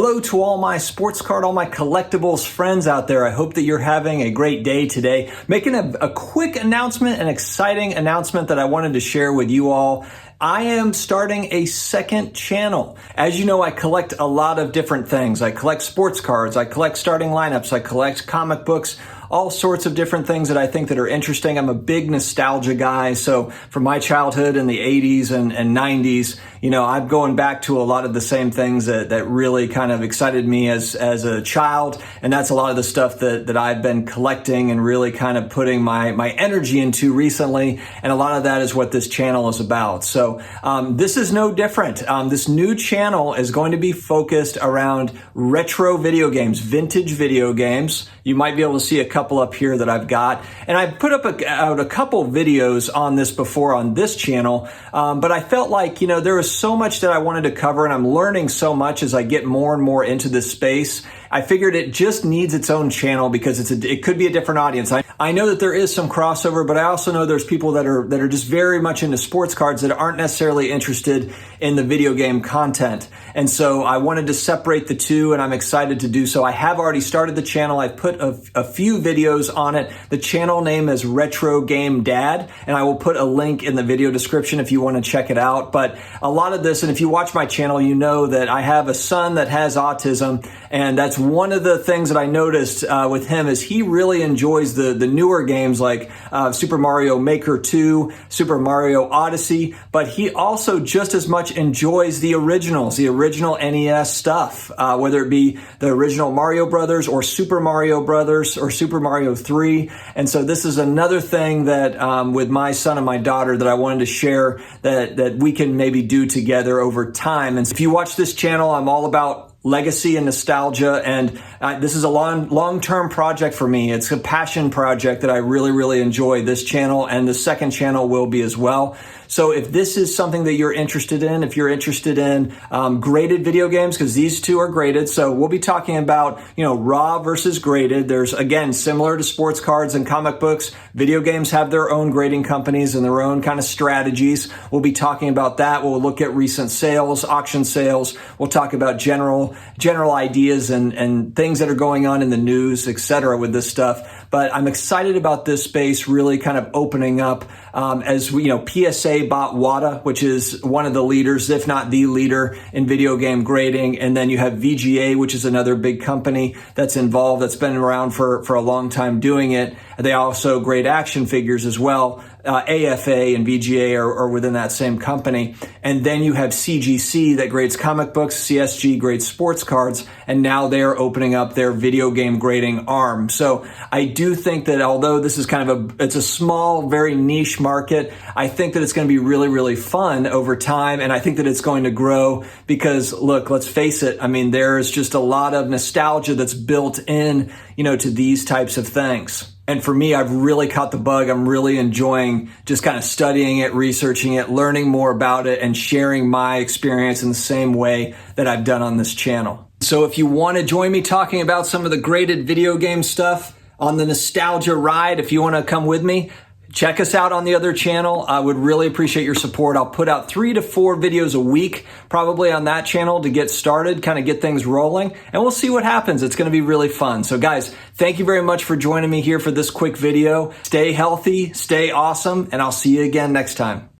Hello to all my sports card, all my collectibles friends out there. I hope that you're having a great day today. Making a quick announcement, an exciting announcement that I wanted to share with you all. I am starting a second channel. As you know, I collect a lot of different things. I collect sports cards, I collect starting lineups, I collect comic books, all sorts of different things that I think that are interesting. I'm a big nostalgia guy. So from my childhood in the 80s and 90s, you know, I'm going back to a lot of the same things that really kind of excited me as a child. And that's a lot of the stuff that I've been collecting and really kind of putting my energy into recently. And a lot of that is what this channel is about. So this is no different. This new channel is going to be focused around retro video games, vintage video games. You might be able to see a couple up here that I've got. And I've put up out a couple videos on this before on this channel. But I felt like, you know, there was so much that I wanted to cover, and I'm learning so much as I get more and more into this space. I figured it just needs its own channel because it could be a different audience. I know that there is some crossover, but I also know there's people that are just very much into sports cards that aren't necessarily interested in the video game content. And so I wanted to separate the two, and I'm excited to do so. I have already started the channel. I've put a few videos on it. The channel name is Retro Game Dad, and I will put a link in the video description if you want to check it out. But a lot of this, and if you watch my channel, you know that I have a son that has autism, and that's one of the things that I noticed with him is he really enjoys the newer games like Super Mario Maker 2, Super Mario Odyssey, but he also just as much enjoys the originals, the original NES stuff, whether it be the original Mario Brothers or Super Mario Brothers or Super Mario 3. And so this is another thing that with my son and my daughter that I wanted to share that we can maybe do together over time. And if you watch this channel, I'm all about legacy and nostalgia, and this is a long-term project for me. It's a passion project that I really enjoy. This channel and the second channel will be as well. So if this is something that you're interested in, if you're interested in graded video games, because these two are graded, so we'll be talking about, you know, raw versus graded. There's, again, similar to sports cards and comic books, video games have their own grading companies and their own kind of strategies. We'll be talking about that. We'll look at recent sales, auction sales. We'll talk about general ideas and things that are going on in the news, etc. with this stuff. But I'm excited about this space really kind of opening up as we, you know, PSA bought WADA, which is one of the leaders, if not the leader in video game grading. And then you have VGA, which is another big company that's involved, that's been around for a long time doing it. They also grade action figures as well. AFA and VGA are within that same company. And then you have CGC that grades comic books, CSG grades sports cards, and now they're opening up their video game grading arm. So I do think that although this is kind of it's a small, very niche market, I think that it's going to be really fun over time. And I think that it's going to grow because, look, let's face it. I mean, there's just a lot of nostalgia that's built in, you know, to these types of things. And for me, I've really caught the bug. I'm really enjoying just kind of studying it, researching it, learning more about it, and sharing my experience in the same way that I've done on this channel. So if you want to join me talking about some of the graded video game stuff on the nostalgia ride, if you want to come with me, check us out on the other channel. I would really appreciate your support. I'll put out 3 to 4 videos a week, probably on that channel to get started, kind of get things rolling, and we'll see what happens. It's going to be really fun. So guys, thank you very much for joining me here for this quick video. Stay healthy, stay awesome, and I'll see you again next time.